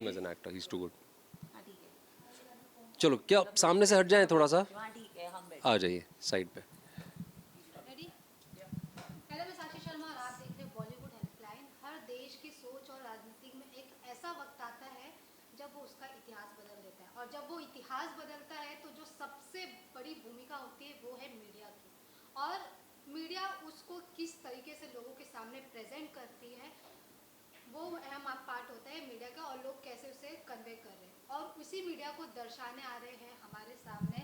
As an actor he is too good. हाँ ठीक है। चलो क्या सामने से हट जाएं थोड़ा सा, हाँ ठीक है, हम बैठे। आ जाइए साइड पे। रेडी। हेलो, मैं साक्षी शर्मा और आप देख रहे हैं बॉलीवुड हेल्पलाइन। हर देश की सोच और राजनीति में एक ऐसा वक्त आता है जब वो उसका इतिहास बदल देता है, और जब वो इतिहास बदलता है तो जो सबसे बड़ी भूमिका होती है वो है मीडिया की। और मीडिया उसको किस तरीके से लोगों के सामने प्रेजेंट करती है, वो अहम पार्ट होता है मीडिया का, और लोग कैसे उसे कन्वे कर रहे हैं। और उसी मीडिया को दर्शाने आ रहे हैं हमारे सामने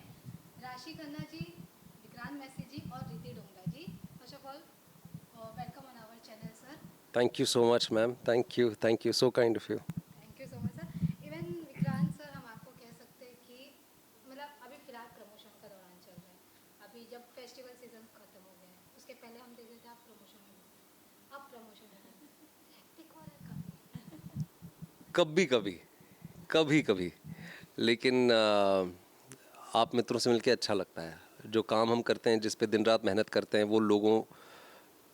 राशि खन्ना जी, विक्रांत मैसी जी और Riddhi Dogra ji. First of all, welcome on our channel sir. Thank you so much ma'am, thank you so kind of you. Thank you so much sir. Even Vikrant sir, हम आपको कह सकते हैं कि मतलब अभी फिलहाल प्रमोशन का दौरान चल रहा है। अभी जब फेस्टिवल सीजन खत्म हो गया है, उसके पहले हम देख रहे थे आप प्रमोशन में हो। अब प्रमोशन में हेक्टिक हो रहा है काफी। कभी कभी, कभी कभी, लेकिन आप मित्रों से मिलके अच्छा लगता है। जो काम हम करते हैं, जिस पे दिन रात मेहनत करते हैं, वो लोगों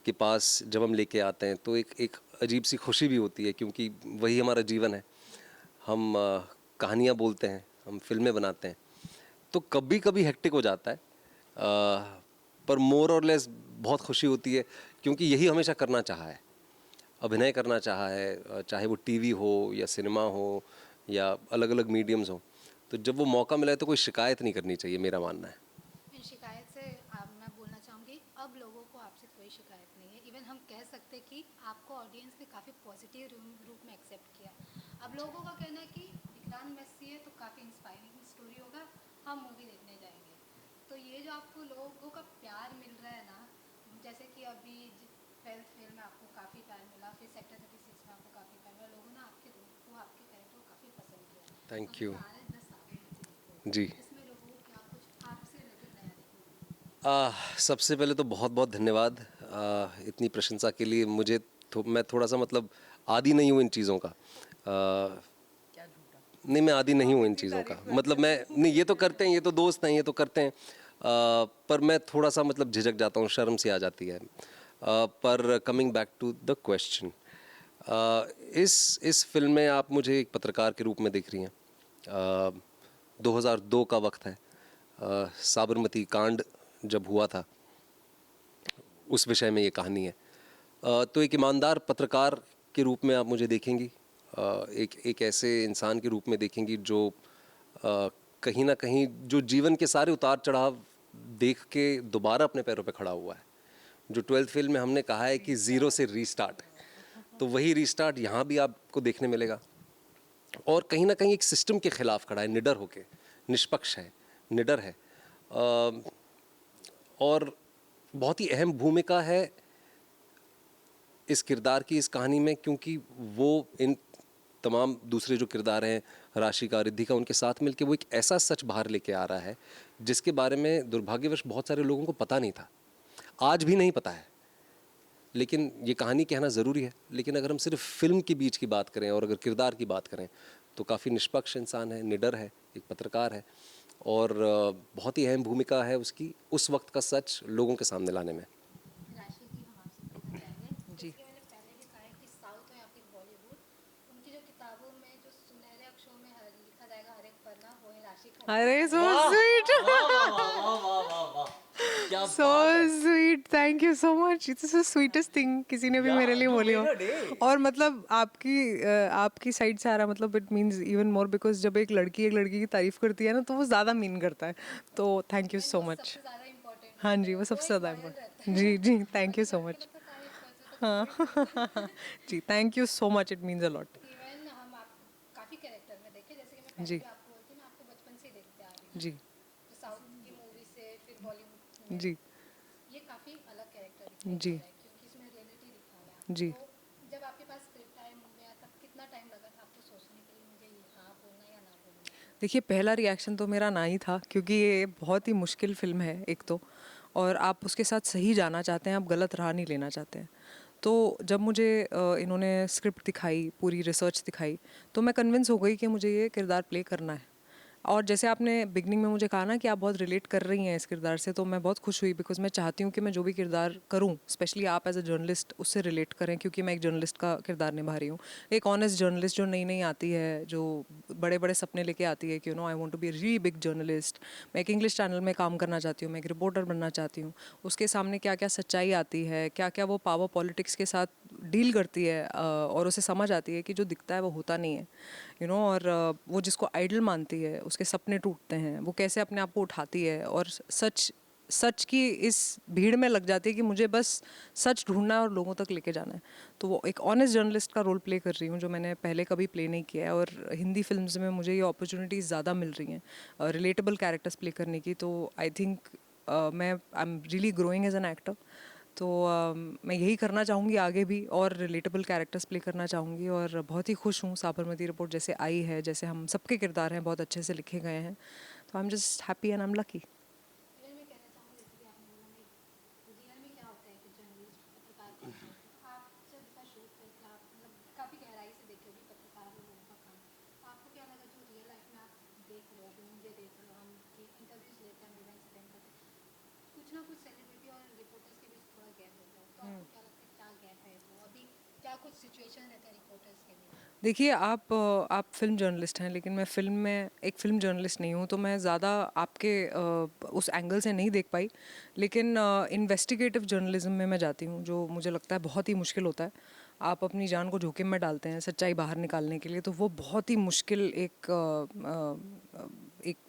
के पास जब हम लेके आते हैं तो एक एक अजीब सी खुशी भी होती है, क्योंकि वही हमारा जीवन है। हम कहानियाँ बोलते हैं, हम फिल्में बनाते हैं, तो कभी कभी हेक्टिक हो जाता है, पर मोर और लेस बहुत खुशी होती है, क्योंकि यही हमेशा करना चाहा है, अभिनय करना चाहा है, चाहे वो टीवी हो या सिनेमा हो या अलग अलग मीडियम्स हो। तो जब वो मौका मिला है तो कोई शिकायत नहीं करनी चाहिए, मेरा मानना है। इन शिकायत से मैं बोलना चाहूँगी, अब लोगों को आपसे कोई शिकायत नहीं है। इवन हम कह सकते हैं कि आपको ऑडियंस ने काफ़ी पॉजिटिव रूप में एक्सेप्ट किया। अब लोगों का कहना है कि विक्रांत मैसी है तो काफ़ी इंस्पायरिंग स्टोरी होगा, हम मूवी देखने जाएंगे। तो ये जो आपको लोगों का प्यार मिल रहा है ना, जैसे कि अभी 12th फेल में आपको काफ़ी प्यार मिला, फिर सेक्टर 36 में आपको काफ़ी प्यार मिला, लोगों ने आपके रोल को, आपके कैरेक्टर को काफ़ी पसंद किया। थैंक अभी यू। आ रहा है 10 साल जी। इसमें लोगों को क्या कुछ आपसे रिलेटेड नया देखने को सबसे पहले तो बहुत बहुत धन्यवाद इतनी प्रशंसा के लिए। मैं थोड़ा सा मतलब आदी नहीं हूँ इन चीज़ों का। क्या झूठा। नहीं, मैं आदी नहीं हूँ इन चीज़ों का, मतलब मैं नहीं, ये तो करते हैं, ये तो दोस्त हैं, ये तो करते हैं, पर मैं थोड़ा सा मतलब झिझक जाता हूँ, शर्म सी आ जाती है। पर coming back to the question, इस फिल्म में आप मुझे एक पत्रकार के रूप में देख रही हैं। 2002 का वक्त है, साबरमती कांड जब हुआ था, उस विषय में ये कहानी है। तो एक ईमानदार पत्रकार के रूप में आप मुझे देखेंगी, एक ऐसे इंसान के रूप में देखेंगी जो कहीं ना कहीं जो जीवन के सारे उतार चढ़ाव देख के दोबारा अपने पैरों पे खड़ा हुआ है। जो 12th फेल में हमने कहा है कि ज़ीरो से रीस्टार्ट, तो वही रीस्टार्ट यहाँ भी आपको देखने मिलेगा। और कहीं ना कहीं एक सिस्टम के खिलाफ खड़ा है, निडर होके, निष्पक्ष है, निडर है। और बहुत ही अहम भूमिका है इस किरदार की इस कहानी में, क्योंकि वो इन तमाम दूसरे जो किरदार हैं, राशि का, रिद्धि का, उनके साथ मिलके वो एक ऐसा सच बाहर लेके आ रहा है जिसके बारे में दुर्भाग्यवश बहुत सारे लोगों को पता नहीं था, आज भी नहीं पता है। लेकिन ये कहानी कहना ज़रूरी है। लेकिन अगर हम सिर्फ फिल्म के बीच की बात करें और अगर किरदार की बात करें, तो काफ़ी निष्पक्ष इंसान है, निडर है, एक पत्रकार है, और बहुत ही अहम भूमिका है उसकी उस वक्त का सच लोगों के सामने लाने में। राशि जी, हम आपसे पूछना चाहेंगे, जी। जैसे कि मैंने पहले भी कहा है कि साउथ और या फिर बॉलीवुड, उनकी जो किताबों में जो सुनहरे अक्षरों में लिखा जाएगा हर एक पन्ना, वो है राशि खन्ना अरे का। सो स्वीट, क्या सो बात है। Sweet, thank you so much. It's the sweetest thing किसी ने भी मेरे लिए you बोली हो। made her day. और मतलब आपकी साइड से आ रहा, मतलब it means even more, because जब एक लड़की की तारीफ करती है ना, तो वो ज़्यादा मीन करता है। तो थैंक यू एंड सो वो मच। सबसे ज़्यादा इम्पोर्टेंट हाँ होता जी, है, वो वो सबसे एक ज़्यादा लॉयल रहता इम्पोर्टेंट। है। जी जी, थैंक यू बाकी सो सबके मच। मतलब तारीफ करते हो तो हाँ कभी कोई सुनता है। जी, thank you so much, it means a lot. Even हम आपको काफ़ी कैरेक्टर में देखे, जैसे कि मैं पहले जी भी आपको बोलती हूँ, मैं आपको बचपन से ही देखते आ रही हूँ, जी तो साउथ की मूवी से फिर बॉलीवुड में जी ये काफ़ी अलग कैरेक्टर दिखाई दे जी रहा है, क्योंकि इसमें रियलिटी दिखा रहा है। जी। तो जब आपके पास स्क्रिप्ट आया मूवी आया, तब कितना टाइम लगा था आपको सोचने के लिए, मुझे ये हाँ बोलना या ना बोलना? देखिए, पहला रिएक्शन तो मेरा ना ही था, क्योंकि ये बहुत ही मुश्किल फिल्म है एक तो, और आप उसके साथ सही जाना चाहते हैं, आप गलत राह नहीं लेना चाहते हैं। तो जब मुझे इन्होंने स्क्रिप्ट दिखाई, पूरी रिसर्च दिखाई, तो मैं कन्विंस हो गई कि मुझे ये किरदार प्ले करना है। और जैसे आपने बिगनिंग में मुझे कहा ना कि आप बहुत रिलेट कर रही हैं इस किरदार से, तो मैं बहुत खुश हुई बिकॉज मैं चाहती हूँ कि मैं जो भी किरदार करूँ, स्पेशली आप एज अ जर्नलिस्ट उससे रिलेट करें, क्योंकि मैं एक जर्नलिस्ट का किरदार निभा रही हूँ। एक ऑनेस्ट जर्नलिस्ट जो नई नई आती है, जो बड़े बड़े सपने लेके आती है कि I want to be really big journalist, मैं एक इंग्लिश चैनल में काम करना चाहती हूँ, मैं एक रिपोर्टर बनना चाहती हूँ। उसके सामने क्या क्या सच्चाई आती है, क्या क्या वो पावर पॉलिटिक्स के साथ डील करती है, और उसे समझ आती है कि जो दिखता है वो होता नहीं है, और वो जिसको आइडल मानती है उसके सपने टूटते हैं, वो कैसे अपने आप को उठाती है और सच सच की इस भीड़ में लग जाती है कि मुझे बस सच ढूंढना है और लोगों तक लेके जाना है। तो वो एक ऑनेस्ट जर्नलिस्ट का रोल प्ले कर रही हूँ जो मैंने पहले कभी प्ले नहीं किया है, और हिंदी फिल्म्स में मुझे ये अपॉर्चुनिटीज़ ज़्यादा मिल रही हैं रिलेटेबल कैरेक्टर्स प्ले करने की। तो आई थिंक मैं I am really growing as an actor. तो मैं यही करना चाहूँगी आगे भी, और रिलेटेबल कैरेक्टर्स प्ले करना चाहूँगी, और बहुत ही खुश हूँ साबरमती रिपोर्ट जैसे आई है, जैसे हम सबके किरदार हैं बहुत अच्छे से लिखे गए हैं। तो I am just happy and I am lucky. Real में कहना चाहूँगी, जैसे कि आपने बोला मैं रियल में क्या होता है कि जर्नलिस्ट पत्रकार का होता है, तो आप जब इसका शूट करके आप मतलब काफ़ी गहराई से देखे होगी पत्रकार लोगों का काम, तो आपको क्या लगा जो रियल लाइफ में आप देख रहे हो, अभी मुझे देख रहे हो, हम इंटरव्यूज लेते हैं, इवेंट्स अटेंड करते हैं, कुछ ना कुछ सेलिब्रिटी और रिपोर्टर्स के बीच थोड़ा गैप रहता है, तो आपको क्या लगता है क्या गैप है, वो अभी क्या कुछ सिचुएशन रहता है रिपोर्टर्स के लिए? देखिए, आप फिल्म जर्नलिस्ट हैं, लेकिन मैं फ़िल्म में एक फ़िल्म जर्नलिस्ट नहीं हूँ, तो मैं ज़्यादा आपके उस एंगल से नहीं देख पाई। लेकिन इन्वेस्टिगेटिव जर्नलिज्म में मैं जाती हूँ, जो मुझे लगता है बहुत ही मुश्किल होता है। आप अपनी जान को जोखिम में डालते हैं सच्चाई बाहर निकालने के लिए, तो वो बहुत ही मुश्किल एक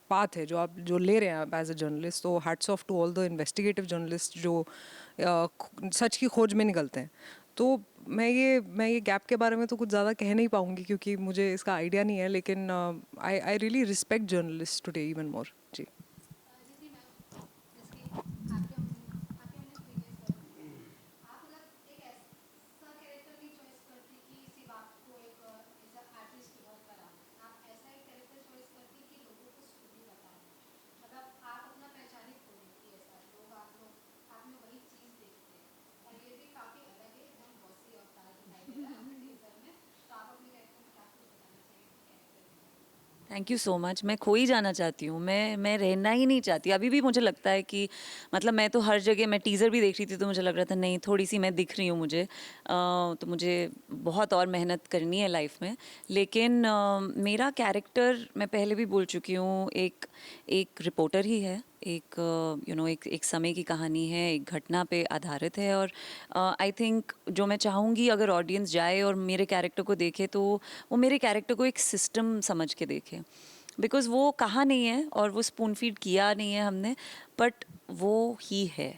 पाथ है जो आप जो ले रहे हैं आप एज अ जर्नलिस्ट। तो hats off to all the investigative journalist जो सच की खोज में निकलते हैं। तो मैं ये गैप के बारे में तो कुछ ज़्यादा कह नहीं पाऊँगी क्योंकि मुझे इसका आइडिया नहीं है, लेकिन I really respect journalist today even more. जी। जी मैम, जैसे कि आपके हमने प्रीवियस वर्क किया, आप मतलब एक ऐसा कैरेक्टर नहीं चॉइस करती कि सिर्फ आपको एक एज अ आर्टिस्ट वर्क कराना, आप ऐसा एक कैरेक्टर चॉइस करती कि लोगों को स्टोरी बताना, मतलब आप अपना पहचान ही खो देती है, ऐसा लोग आप में वही चीज़ देखते हैं, और ये भी काफ़ी अलग है, एकदम बॉसी अवतार दिखाई दे रहा है आपके टीजर में, तो आप अपने कैरेक्टर में क्या कुछ बताना चाहिए character? Thank you so much. मैं खो ही जाना चाहती हूँ, मैं रहना ही नहीं चाहती। अभी भी मुझे लगता है कि मतलब मैं तो हर जगह, मैं टीज़र भी देख रही थी तो मुझे लग रहा था नहीं, थोड़ी सी मैं दिख रही हूँ मुझे, तो मुझे बहुत और मेहनत करनी है लाइफ में। लेकिन मेरा कैरेक्टर, मैं पहले भी बोल चुकी हूँ, एक एक रिपोर्टर ही है, एक एक समय की कहानी है, एक घटना पे आधारित है। और आई थिंक जो मैं चाहूँगी अगर ऑडियंस जाए और मेरे कैरेक्टर को देखे, तो वो मेरे कैरेक्टर को एक सिस्टम समझ के देखे, बिकॉज़ वो कहा नहीं है और वो स्पून फीड किया नहीं है हमने, बट वो ही है,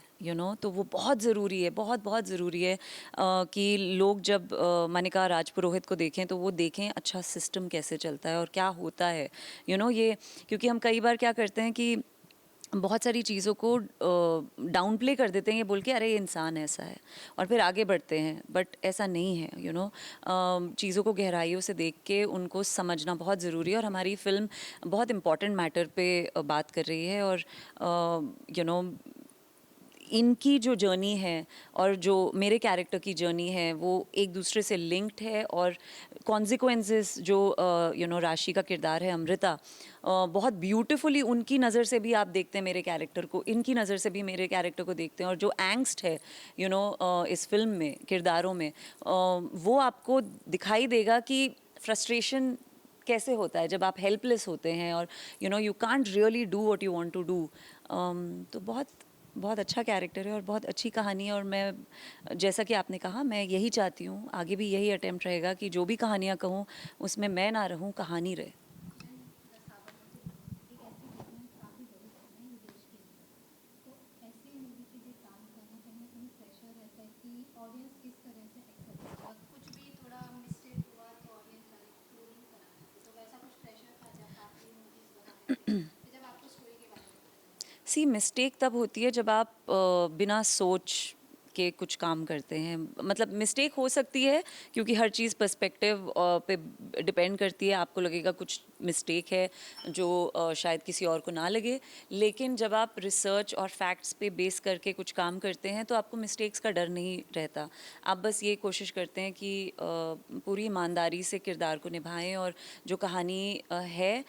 तो वो बहुत ज़रूरी है, बहुत बहुत ज़रूरी है कि लोग जब मानिका राजपुरोहित को देखें तो वो देखें अच्छा सिस्टम कैसे चलता है और क्या होता है, ये, क्योंकि हम कई बार क्या करते हैं कि बहुत सारी चीज़ों को डाउन प्ले कर देते हैं, ये बोल के अरे ये इंसान ऐसा है, और फिर आगे बढ़ते हैं, बट ऐसा नहीं है, चीज़ों को गहराइयों से देख के उनको समझना बहुत ज़रूरी है। और हमारी फिल्म बहुत इम्पॉर्टेंट मैटर पे बात कर रही है, और इनकी जो जर्नी है और जो मेरे कैरेक्टर की जर्नी है वो एक दूसरे से लिंक्ड है, और कॉन्सिक्वेंसेस जो राशि का किरदार है अमृता, बहुत ब्यूटीफुली उनकी नज़र से भी आप देखते हैं मेरे कैरेक्टर को, इनकी नज़र से भी मेरे कैरेक्टर को देखते हैं, और जो एंग्स्ट है इस फिल्म में किरदारों में, वो आपको दिखाई देगा कि फ्रस्ट्रेशन कैसे होता है जब आप हेल्पलेस होते हैं, और you can't really do what you want to do. तो बहुत बहुत अच्छा कैरेक्टर है और बहुत अच्छी कहानी है, और मैं, जैसा कि आपने कहा, मैं यही चाहती हूँ, आगे भी यही अटेम्प्ट रहेगा कि जो भी कहानियाँ कहूँ उसमें मैं ना रहूँ, कहानी रहे। एक ऐसी मूवमेंट काफ़ी बड़ी है देश के लिए, तो ऐसी मूवी के लिए काम करना कहीं ना कहीं प्रेशर रहता है कि ऑडियंस किस तरह से एक्सेप्ट करेगा, कुछ भी थोड़ा मिस्टेक हुआ तो ऑडियंस वाले क्लोरिंग कराना है, तो वैसा कुछ प्रेशर था जब आप ये मूवीज़ बना रहे थे, या जब आपको स्टोरी के बारे में पता चला? सी, मिस्टेक तब होती है जब आप बिना सोच के कुछ काम करते हैं, मतलब मिस्टेक हो सकती है क्योंकि हर चीज़ पर्सपेक्टिव पे डिपेंड करती है, आपको लगेगा कुछ मिस्टेक है जो शायद किसी और को ना लगे, लेकिन जब आप रिसर्च और फैक्ट्स पे बेस करके कुछ काम करते हैं तो आपको मिस्टेक्स का डर नहीं रहता। आप बस ये कोशिश करते हैं कि पूरी ईमानदारी से किरदार को निभाएं, और जो कहानी है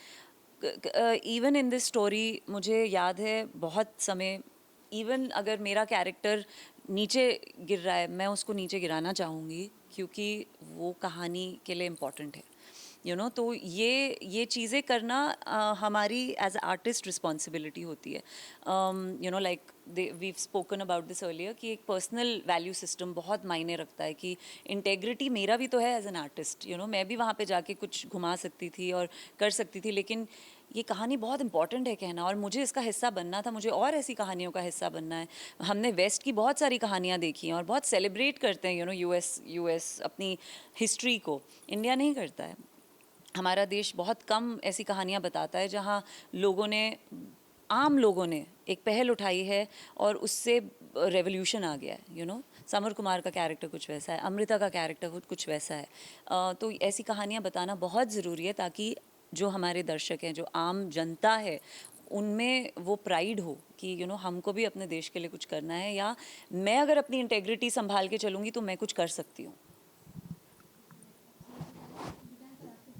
इवन इन दिस स्टोरी मुझे याद है बहुत समय, इवन अगर मेरा कैरेक्टर नीचे गिर रहा है मैं उसको नीचे गिराना चाहूँगी क्योंकि वो कहानी के लिए इम्पोर्टेंट है, तो ये चीज़ें करना हमारी एज आर्टिस्ट रिस्पॉन्सिबिलिटी होती है। Like we've spoken about this earlier कि एक पर्सनल वैल्यू सिस्टम बहुत मायने रखता है कि इंटेग्रिटी मेरा भी तो है एज एन आर्टिस्ट, मैं भी वहाँ पे जाके कुछ घुमा सकती थी और कर सकती थी, लेकिन ये कहानी बहुत इंपॉर्टेंट है कहना और मुझे इसका हिस्सा बनना था, मुझे और ऐसी कहानियों का हिस्सा बनना है। हमने वेस्ट की बहुत सारी कहानियाँ देखी हैं और बहुत सेलिब्रेट करते हैं यूएस अपनी हिस्ट्री को, इंडिया नहीं करता है। हमारा देश बहुत कम ऐसी कहानियाँ बताता है जहाँ आम लोगों ने एक पहल उठाई है और उससे रेवोल्यूशन आ गया है। समर कुमार का कैरेक्टर कुछ वैसा है, अमृता का कैरेक्टर कुछ वैसा है। तो ऐसी कहानियाँ बताना बहुत ज़रूरी है ताकि जो हमारे दर्शक हैं, जो आम जनता है, उनमें वो प्राइड हो कि हमको भी अपने देश के लिए कुछ करना है, या मैं अगर अपनी इंटेग्रिटी संभाल के चलूँगी तो मैं कुछ कर सकती हूँ।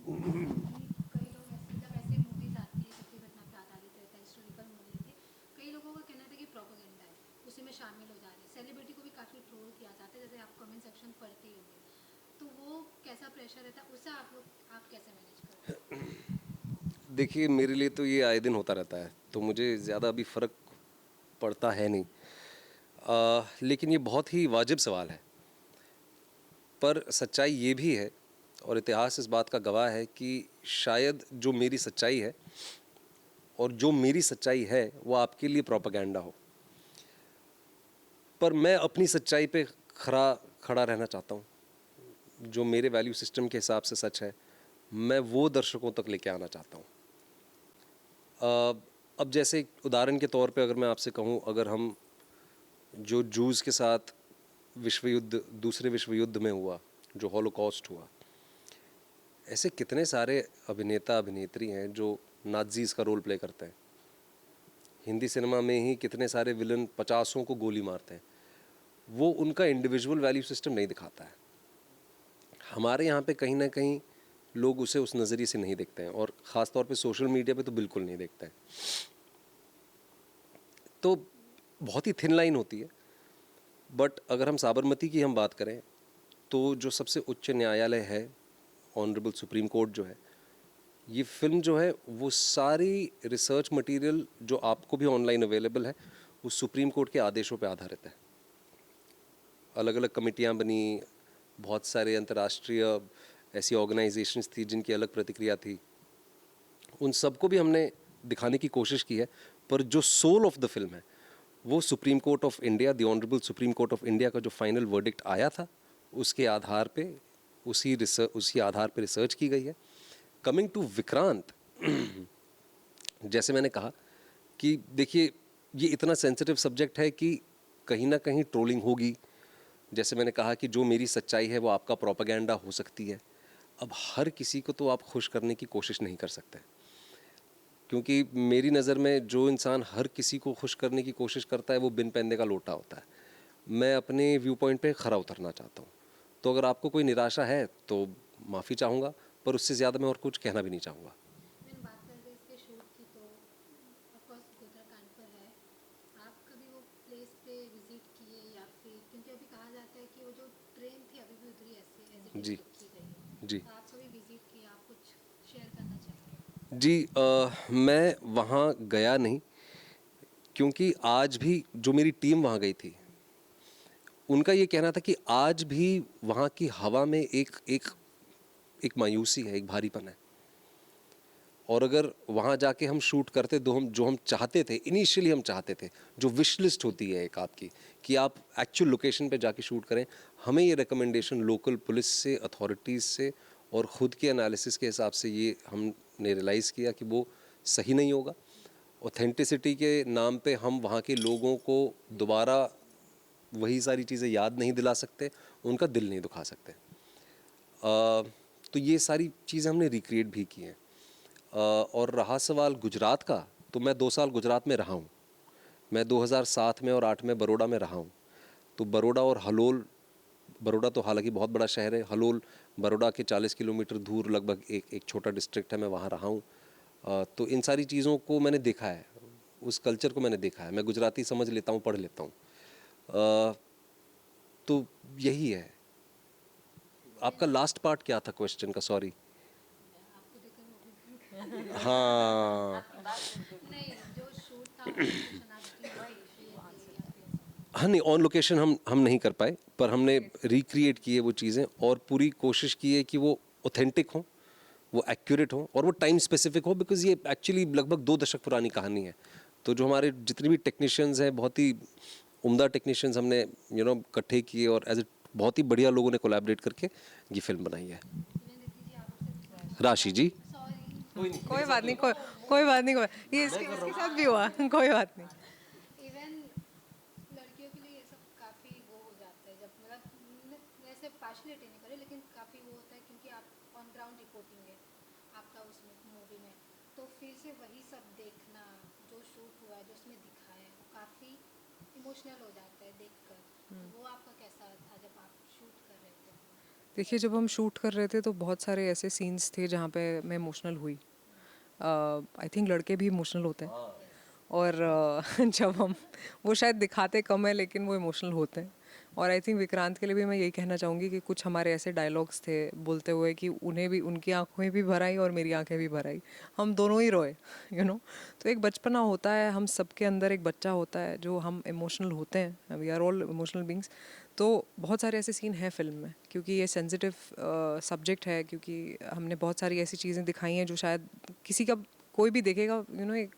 कई लोग जब ऐसे मूवीज आती है सत्य घटना पे आधारित रहता है, हिस्टोरिकल मूवी रहती है, कई लोगों का कहना था कि प्रोपेगेंडा है, उसी में शामिल हो जा रहे हैं। सेलिब्रिटी को भी काफ़ी ट्रोल किया जाता है, जैसे आप कमेंट सेक्शन पढ़ते ही होंगे, तो वो कैसा प्रेशर रहता है, उससे आप कैसे मैनेज करते हैं? देखिए, मेरे लिए तो ये आए दिन होता रहता है, तो मुझे ज़्यादा अभी फ़र्क पड़ता है नहीं। लेकिन ये बहुत ही वाजिब सवाल है, पर सच्चाई ये भी है और इतिहास इस बात का गवाह है कि शायद जो मेरी सच्चाई है और जो मेरी सच्चाई है वो आपके लिए प्रोपेगेंडा हो, पर मैं अपनी सच्चाई पे खड़ा रहना चाहता हूँ। जो मेरे वैल्यू सिस्टम के हिसाब से सच है, मैं वो दर्शकों तक लेके आना चाहता हूँ। अब जैसे उदाहरण के तौर पे अगर मैं आपसे कहूँ, अगर हम जो जूस के साथ दूसरे विश्व युद्ध में हुआ, जो हॉलोकॉस्ट हुआ, ऐसे कितने सारे अभिनेता अभिनेत्री हैं जो नाज़ीज का रोल प्ले करते हैं। हिंदी सिनेमा में ही कितने सारे विलन 50 को गोली मारते हैं। वो उनका इंडिविजुअल वैल्यू सिस्टम नहीं दिखाता है। हमारे यहाँ पे कहीं ना कहीं लोग उसे उस नज़रिए से नहीं देखते हैं, और ख़ास तौर पे सोशल मीडिया पे तो बिल्कुल नहीं देखते हैं। तो बहुत ही थिन लाइन होती है। बट अगर हम साबरमती की हम बात करें तो जो सबसे उच्च न्यायालय है, ऑनरेबल सुप्रीम कोर्ट जो है, ये फिल्म जो है वो सारी रिसर्च मटेरियल जो आपको भी ऑनलाइन अवेलेबल है, वो सुप्रीम कोर्ट के आदेशों पे आधारित है। अलग अलग कमेटियाँ बनी, बहुत सारे अंतर्राष्ट्रीय ऐसी ऑर्गेनाइजेशंस थी जिनकी अलग प्रतिक्रिया थी, उन सबको भी हमने दिखाने की कोशिश की है। पर जो सोल ऑफ द फिल्म है वो supreme court of India, the honourable supreme court of India का जो फाइनल वर्डिक्ट आया था, उसके आधार पे उसी आधार पे रिसर्च की गई है। कमिंग टू विक्रांत, जैसे मैंने कहा कि देखिए, ये इतना सेंसिटिव सब्जेक्ट है कि कहीं ना कहीं ट्रोलिंग होगी। जैसे मैंने कहा कि जो मेरी सच्चाई है वो आपका प्रोपेगेंडा हो सकती है। अब हर किसी को तो आप खुश करने की कोशिश नहीं कर सकते, क्योंकि मेरी नज़र में जो इंसान हर किसी को खुश करने की कोशिश करता है वो बिन पैंदे का लोटा होता है। मैं अपने व्यू पॉइंट पे खरा उतरना चाहता हूँ। तो अगर आपको कोई निराशा है तो माफ़ी चाहूँगा, पर उससे ज़्यादा मैं और कुछ कहना भी नहीं चाहूँगा। मैंने बात कर रही इसके शूट की, तो ऑफकोर्स गोदराकांड पर है, आप कभी वो प्लेस पे विजिट किए या फिर, क्योंकि अभी कहा जाता है कि वो जो ट्रेन थी अभी भी उधर ही ऐसे एज इट इज जी की गई है, जी तो आप कभी विजिट किए, आप कुछ शेयर करना चाहेंगे? जी, मैं वहाँ गया नहीं, क्योंकि आज भी जो मेरी टीम वहाँ गई थी, उनका ये कहना था कि आज भी वहाँ की हवा में एक मायूसी है, एक भारीपन है। और अगर वहाँ जाके हम शूट करते तो हम चाहते थे, इनिशियली हम चाहते थे, जो विश लिस्ट होती है एक आपकी, कि आप एक्चुअल लोकेशन पे जाके शूट करें, हमें ये रिकमेंडेशन लोकल पुलिस से, अथॉरिटीज़ से और ख़ुद के एनालिसिस के हिसाब से ये हमने रियलाइज़ किया कि वो सही नहीं होगा। ऑथेंटिसिटी के नाम पे हम वहाँ के लोगों को दोबारा वही सारी चीज़ें याद नहीं दिला सकते, उनका दिल नहीं दुखा सकते। तो ये सारी चीज़ें हमने रिक्रिएट भी की हैं। और रहा सवाल गुजरात का, तो मैं 2 साल गुजरात में रहा हूँ। मैं 2007 में और 8 में बड़ौदा में रहा हूँ। तो बड़ौदा और हलोल, बड़ौदा तो हालांकि बहुत बड़ा शहर है, हलोल बड़ौदा के 40 किलोमीटर दूर लगभग एक छोटा डिस्ट्रिक्ट है, मैं वहाँ रहा हूँ। तो इन सारी चीज़ों को मैंने देखा है, उस कल्चर को मैंने देखा है। मैं गुजराती समझ लेता हूँ, पढ़ लेता हूँ। तो यही है। आपका लास्ट पार्ट क्या था क्वेश्चन का? सॉरी। हाँ नहीं, जो शूट था ऑन लोकेशन आप रिक्रिएट किए थे या फिर हाँ, नहीं, ऑन लोकेशन हम नहीं कर पाए, पर हमने रिक्रिएट किए वो चीज़ें और पूरी कोशिश की है कि वो ऑथेंटिक हों, वो एक्यूरेट हों और वो टाइम स्पेसिफिक हो, बिकॉज ये एक्चुअली लगभग 2 दशक पुरानी कहानी है। तो जो हमारे जितने भी टेक्नीशियंस हैं, बहुत ही उम्दा टेक्नीशियंस हमने इकट्ठे किए और एज ए बहुत ही बढ़िया लोगों ने कोलैबोरेट करके ये फिल्म बनाई है। राशि जी। सॉरी। कोई बात नहीं, कोई बात नहीं, ये इसके साथ भी हुआ कोई बात नहीं। इवन लड़कियों के लिए ये सब काफ़ी वो हो जाता है, जब मतलब वैसे पार्शलिटी नहीं करे, लेकिन काफ़ी वो होता है क्योंकि आप ऑन ग्राउंड रिपोर्टिंग है आपका उसमें मूवी में, तो फिर से वही सब देखना जो शूट हुआ है, जो उसमें दिखाया है, वो काफ़ी इमोशनल हो जाता है देखकर। तो वो आपका कैसा था जब आप शूट कर रहे थे? देखिए, जब हम शूट कर रहे थे तो बहुत सारे ऐसे सीन्स थे जहाँ पे मैं इमोशनल हुई। आई थिंक लड़के भी इमोशनल होते हैं और जब हम वो शायद दिखाते कम है लेकिन वो इमोशनल होते हैं। और आई थिंक विक्रांत के लिए भी मैं यही कहना चाहूँगी कि कुछ हमारे ऐसे डायलॉग्स थे बोलते हुए कि उन्हें भी, उनकी आंखें भी भर आई और मेरी आंखें भी भर आई, हम दोनों ही रोए, तो एक बचपना होता है, हम सबके अंदर एक बच्चा होता है जो हम इमोशनल होते हैं, we are all emotional beings. तो बहुत सारे ऐसे सीन हैं फिल्म में, क्योंकि ये सेंसिटिव सब्जेक्ट है, क्योंकि हमने बहुत सारी ऐसी चीज़ें दिखाई हैं जो शायद किसी का, कोई भी देखेगा एक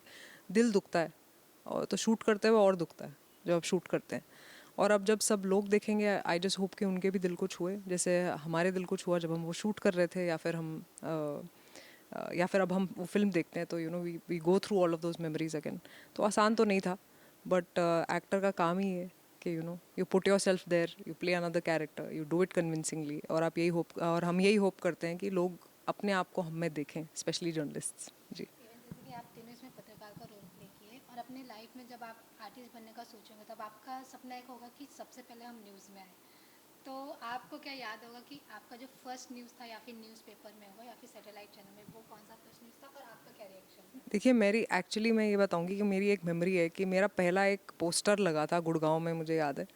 दिल दुखता है, और तो शूट करते हुए और दुखता है जब आप शूट करते हैं। और अब जब सब लोग देखेंगे, आई जस्ट होप कि उनके भी दिल को छुए जैसे हमारे दिल को छुआ जब हम वो शूट कर रहे थे, या फिर अब हम वो फिल्म देखते हैं तो we go through all of those memories again. तो आसान तो नहीं था, बट एक्टर का काम ही है कि you put yourself there, you play another character, you do it convincingly, और आप यही होप, और हम यही होप करते हैं कि लोग अपने आप को हमें देखें, स्पेशली जर्नलिस्ट जी। इवन जैसे कि आप तीनों इसमें पत्रकार का रोल प्ले किए, और अपने लाइफ में जब आप आर्टिस्ट बनने का सोचेंगे तब आपका सपना एक होगा कि सबसे पहले हम न्यूज़ में आए। तो आपको क्या याद होगा कि आपका जो फर्स्ट न्यूज़ था, या फिर न्यूज़पेपर में होगा या फिर सैटेलाइट चैनल में, वो कौन सा फर्स्ट न्यूज़ था और आपका क्या रिएक्शन था? देखिए, मेरी एक्चुअली, मैं ये बताऊंगी कि मेरी एक मेमोरी है कि मेरा पहला एक पोस्टर लगा था गुड़गांव में, मुझे याद है।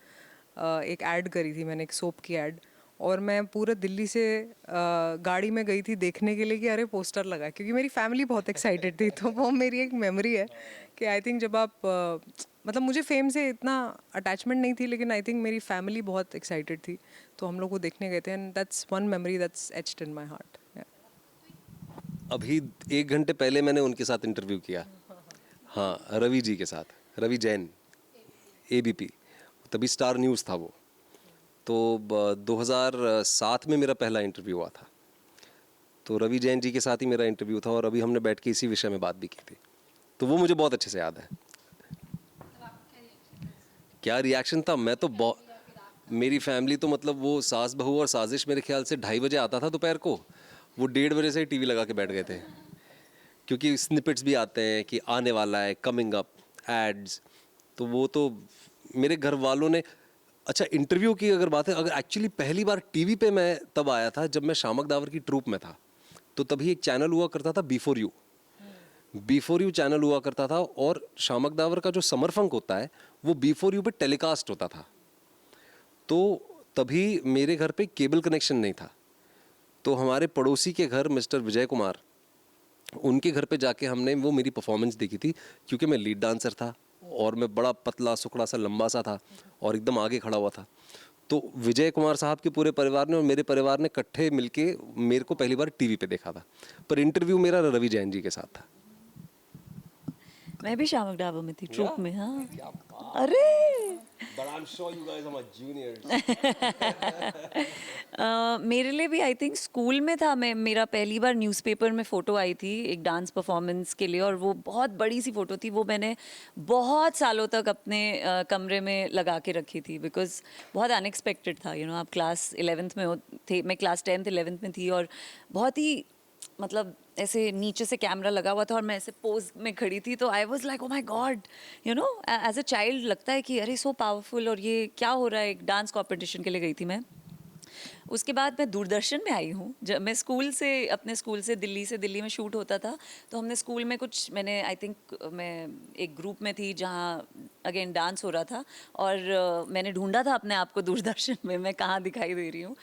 एक ऐड करी थी मैंने, एक सोप की ऐड, और मैं पूरे दिल्ली से गाड़ी में गई थी देखने के लिए कि अरे पोस्टर लगा है, क्योंकि मेरी फैमिली बहुत एक्साइटेड थी। तो वो मेरी एक मेमोरी है कि आई थिंक जब आप मतलब मुझे फेम से इतना अटैचमेंट नहीं थी, लेकिन आई थिंक मेरी फैमिली बहुत एक्साइटेड थी, तो हम लोग को देखने गए थे, and that's one memory that's etched in my heart. अभी 1 घंटे पहले मैंने उनके साथ इंटरव्यू किया। हाँ, रवि जी के साथ, रवि जैन, एबीपी, तभी स्टार न्यूज़ था वो। तो 2007 में मेरा पहला इंटरव्यू हुआ था, तो रवि जैन जी के साथ ही मेरा इंटरव्यू था, और अभी हमने बैठ के इसी विषय में बात भी की थी। तो वो मुझे बहुत अच्छे से याद है। तब आपका क्या रिएक्शन था? क्या रिएक्शन था? मैं तो बहुत, मेरी फैमिली तो मतलब वो सास बहू और साजिश मेरे ख्याल से 2:30 बजे आता था दोपहर को, वो 1:30 बजे से ही टीवी लगा के बैठ गए थे, क्योंकि स्निपेट्स भी आते हैं कि आने वाला है, कमिंग अप, एड्स। तो वो तो मेरे घर वालों ने, अच्छा इंटरव्यू की अगर बात है, अगर एक्चुअली पहली बार टीवी पे मैं तब आया था जब मैं शामक दावर की ट्रूप में था। तो तभी एक चैनल हुआ करता था, बी4यू चैनल हुआ करता था, और शामक दावर का जो समर फंक होता है वो बी4यू पे टेलीकास्ट होता था। तो तभी मेरे घर पे केबल कनेक्शन नहीं था, तो हमारे पड़ोसी के घर मिस्टर विजय कुमार, उनके घर पे जाके हमने वो मेरी परफॉर्मेंस देखी थी, क्योंकि मैं लीड डांसर था और मैं बड़ा पतला सुखड़ा सा लंबा सा था और एकदम आगे खड़ा हुआ था। तो विजय कुमार साहब के पूरे परिवार ने और मेरे परिवार ने इकट्ठे मिलके मेरे को पहली बार टीवी पे देखा था, पर इंटरव्यू मेरा रवि जैन जी के साथ था। मैं भी शामक डाबर में थी, ट्रूप में। हाँ, अरे मेरे लिए भी आई थिंक स्कूल में था, मेरा पहली बार न्यूज़पेपर में फ़ोटो आई थी एक डांस परफॉर्मेंस के लिए, और वो बहुत बड़ी सी फ़ोटो थी, वो मैंने बहुत सालों तक अपने कमरे में लगा के रखी थी, बिकॉज बहुत अनएक्सपेक्टेड था। आप क्लास 11th में थे, मैं क्लास 10th 11th में थी, और बहुत ही मतलब ऐसे नीचे से कैमरा लगा हुआ था और मैं ऐसे पोज में खड़ी थी, तो I was like oh my God, as a child लगता है कि अरे सो पावरफुल, और ये क्या हो रहा है। एक डांस कॉम्पिटिशन के लिए गई थी मैं, उसके बाद मैं दूरदर्शन में आई हूँ। जब मैं स्कूल से, अपने स्कूल से दिल्ली में शूट होता था, तो हमने स्कूल में कुछ, मैंने आई थिंक मैं एक ग्रुप में थी जहाँ अगेन डांस हो रहा था, और मैंने ढूंढा था अपने आप को दूरदर्शन में, मैं कहाँ दिखाई दे रही हूँ।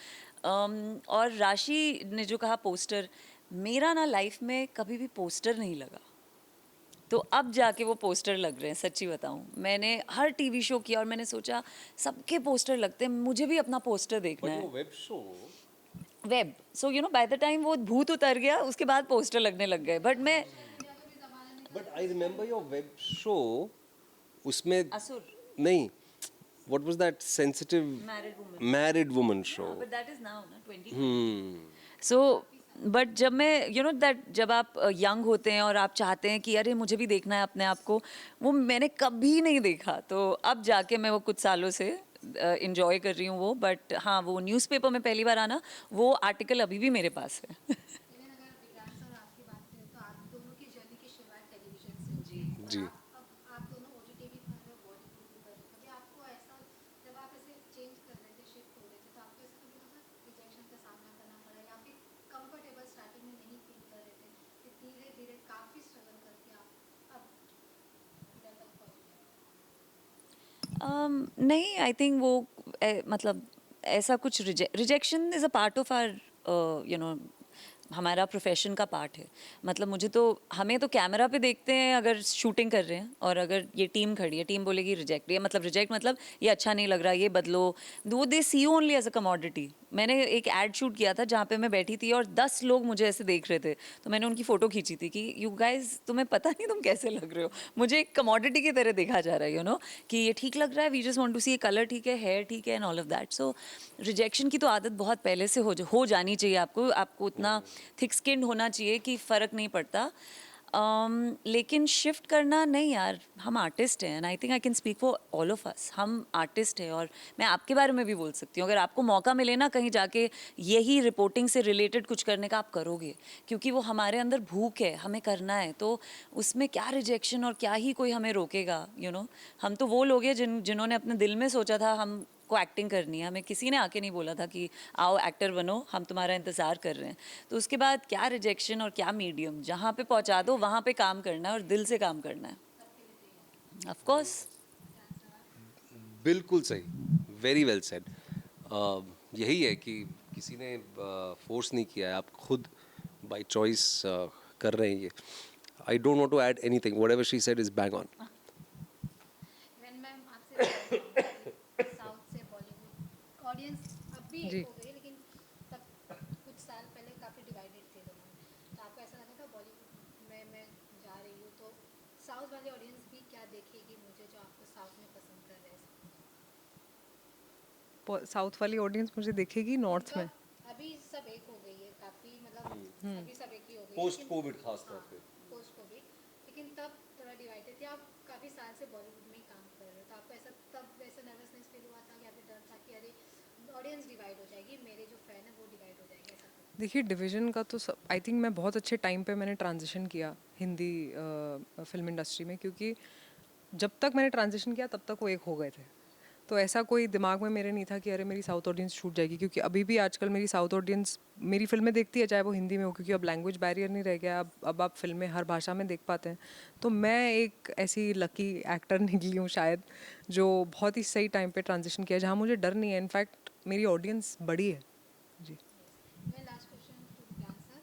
और राशि ने जो कहा पोस्टर, मेरा ना लाइफ में कभी भी पोस्टर नहीं लगा, तो अब जाके वो पोस्टर लग रहे हैं। सच्ची बताऊं, मैंने हर टीवी शो किया और मैंने सोचा सबके पोस्टर लगते हैं, मुझे भी अपना पोस्टर देखना है। Web show web, so you know by the time वो भूत उतर गया, उसके बाद पोस्टर लगने लग गए। बट मैं but I remember your web show, उसमें असुर, नहीं, what was that sensitive married woman show? But that is now ना 20। हम्म। सो बट जब मैं यू नो दैट, जब आप यंग होते हैं और आप चाहते हैं कि अरे मुझे भी देखना है अपने आप को, वो मैंने कभी नहीं देखा। तो अब जाके मैं वो कुछ सालों से इंजॉय कर रही हूँ वो। बट हाँ, वो न्यूज़पेपर में पहली बार आना, वो आर्टिकल अभी भी मेरे पास है। लेकिन अगर विक्रांत सर आपकी बात करें तो आप दोनों की जर्नी की शुरुआत टेलीविजन से हुई है। और जी। अब आप दोनों ओटीटी भी कर रहे हो, बॉलीवुड भी कर रहे हो। कभी आपको ऐसा, जब आप ऐसे चेंज कर रहे थे, शिफ्ट हो रहे थे, तो आपको ऐसा कभी लगा रिजेक्शन का सामना करना पड़ा, या फिर कंफर्टेबल स्टार्टिंग में नहीं फील कर रहे थे, फिर धीरे धीरे काफ़ी स्ट्रगल करके आप अब इधर तक पहुँच गए? नहीं, आई थिंक वो मतलब ऐसा कुछ, rejection is a part of our you know, हमारा प्रोफेशन का पार्ट है। मतलब मुझे तो, हमें तो कैमरा पे देखते हैं अगर शूटिंग कर रहे हैं, और अगर ये टीम खड़ी है, टीम बोलेगी रिजेक्ट, ये मतलब रिजेक्ट मतलब ये अच्छा नहीं लग रहा, ये बदलो, वो they see you only as a commodity. मैंने एक एड शूट किया था जहाँ पे मैं बैठी थी और 10 लोग मुझे ऐसे देख रहे थे, तो मैंने उनकी फ़ोटो खींची थी कि यू गाइज, तुम्हें पता नहीं तुम कैसे लग रहे हो, मुझे एक कमोडिटी की तरह देखा जा रहा है, यू नो, कि ये ठीक लग रहा है, वी जस्ट वांट टू सी, ये कलर ठीक है, हेयर ठीक है, and all of that. So rejection की तो आदत बहुत पहले से हो जानी चाहिए आपको। आपको उतना थिक स्किन्ड होना चाहिए कि फ़र्क नहीं पड़ता। लेकिन शिफ्ट करना नहीं यार, हम आर्टिस्ट हैं, and I think I can speak for all of us, हम आर्टिस्ट हैं। और मैं आपके बारे में भी बोल सकती हूँ, अगर आपको मौका मिले ना कहीं जाके यही रिपोर्टिंग से रिलेटेड कुछ करने का, आप करोगे, क्योंकि वो हमारे अंदर भूख है, हमें करना है। तो उसमें क्या रिजेक्शन और क्या ही कोई हमें रोकेगा, यू नो। हम तो वो लोग हैं जिन्होंने अपने दिल में सोचा था हम को एक्टिंग करनी है, हमें किसी ने आके नहीं बोला था कि आओ एक्टर बनो, हम तुम्हारा इंतज़ार कर रहे हैं। तो उसके बाद क्या रिजेक्शन और क्या मीडियम, जहाँ पे पहुँचा दो वहाँ पे काम करना है और दिल से काम करना है। Of course. बिल्कुल सही, वेरी वेल सेड। यही है कि किसी ने फोर्स नहीं किया है, आप खुद बाय चॉइस कर रहे हैं ये। I don't want to add anything, whatever she said is bang on. Even ma'am आपसे साउथ से बॉलीवुड ऑडियंस अब भी जी। एक हो गई, लेकिन तब कुछ साल पहले काफ़ी डिवाइडेड थे दोनों। तो आपको ऐसा लगा था बॉलीवुड में मैं जा रही हूँ तो साउथ वाली ऑडियंस भी क्या देखेगी मुझे, जो आपको साउथ में पसंद कर रहे हैं? साउथ वाली ऑडियंस मुझे देखेगी नॉर्थ में। मतलब अभी सब एक हो गई है काफ़ी, मतलब अभी सब एक ही हो गई पोस्ट लेकिन- कोविड खास तौर पे। पोस्ट कोविड, लेकिन तब थोड़ा डिवाइडेड थे। आप काफ़ी साल से बॉलीवुड में ही काम कर रहे हो, तो आपको ऐसा तब वैसा नर्वसनेस फील हुआ था, या फिर डर था कि अरे ऑडियंस डिवाइड हो जाएगी, मेरे जो फैन है वो डिवाइड हो जाएंगे, ऐसा कुछ? देखिए, डिवीज़न का तो आई थिंक मैं बहुत अच्छे टाइम पे मैंने ट्रांजिशन किया हिंदी फिल्म इंडस्ट्री में, क्योंकि जब तक मैंने ट्रांजिशन किया तब तक वो एक हो गए थे। तो ऐसा कोई दिमाग में मेरे नहीं था कि अरे मेरी साउथ ऑडियंस छूट जाएगी, क्योंकि अभी भी आजकल मेरी साउथ ऑडियंस मेरी फिल्में देखती है, चाहे वो हिंदी में हो, क्योंकि अब लैंग्वेज बैरियर नहीं रह गया। अब आप फिल्में हर भाषा में देख पाते हैं। तो मैं एक ऐसी लकी एक्टर निकली हूँ शायद, जो बहुत ही सही टाइम पे ट्रांजिशन किया, जहाँ मुझे डर नहीं है। इनफैक्ट मेरी ऑडियंस बड़ी है जी। मैं last question to Vikrant sir,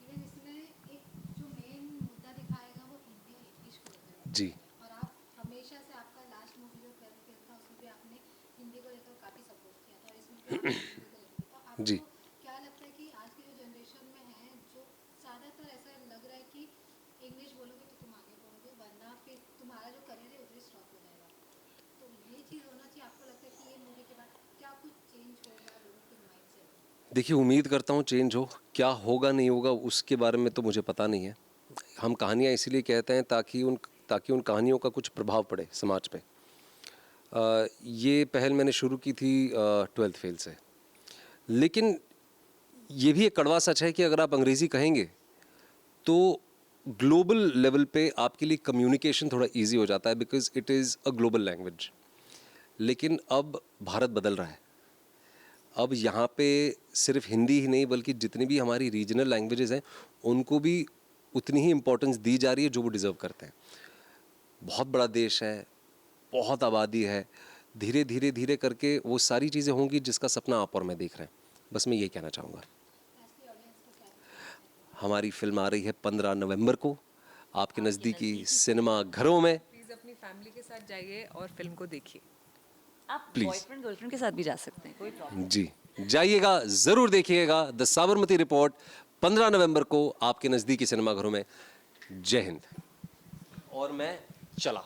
even इसमें एक जो मेन मुद्दा दिखाएगा वो हिंदी और इंग्लिश को लेकर है। जी। और आप हमेशा से, आपका लास्ट मूवी जो कर फिल्म था उसमें भी आपने हिंदी को लेकर काफ़ी सपोर्ट किया था, और इसमें भी आपने हिंदी को लेकर। तो आपको जी। क्या लगता है कि आज की जो जनरेशन में है, जो ज़्यादातर ऐसा लग रहा है कि इंग्लिश बोलोगे तो तुम आगे बढ़ोगे, वरना फिर तुम्हारा जो करियर है उधर स्टॉप हो जाएगा। तो ये चीज़ होना चाहिए, आपको लगता है कि ये मूवी के बाद क्या कुछ चेंज होगा लोगों के माइंड से? देखिए, उम्मीद करता हूँ चेंज हो, क्या होगा नहीं होगा उसके बारे में तो मुझे पता नहीं है। हम कहानियाँ इसीलिए कहते हैं ताकि उन कहानियों का कुछ प्रभाव पड़े समाज पे। ये पहल मैंने शुरू की थी 12th फेल से, लेकिन ये भी एक कड़वा सच है कि अगर आप अंग्रेज़ी कहेंगे तो ग्लोबल लेवल पे आपके लिए कम्युनिकेशन थोड़ा इजी हो जाता है, because it is a global language. लेकिन अब भारत बदल रहा है। अब यहाँ पे सिर्फ हिंदी ही नहीं बल्कि जितनी भी हमारी रीजनल लैंग्वेजेस हैं उनको भी उतनी ही इम्पोर्टेंस दी जा रही है जो वो डिज़र्व करते हैं। बहुत बड़ा देश है, बहुत आबादी है, धीरे धीरे धीरे करके वो सारी चीज़ें होंगी जिसका सपना आप और मैं देख रहे हैं। बस मैं यही कहना चाहूँगा। हमारी फिल्म आ रही है 15 नवंबर को आपके नज़दीकी सिनेमा घरों में। प्लीज़ अपनी फैमिली के साथ जाइए और फिल्म को देखिए। आप Please. बॉयफ्रेंड गर्लफ्रेंड के साथ भी जा सकते हैं, कोई प्रॉब्लम। जी जाइएगा, ज़रूर देखिएगा द साबरमती रिपोर्ट 15 नवंबर को आपके नज़दीकी सिनेमा घरों में। जय हिंद। और मैं चला।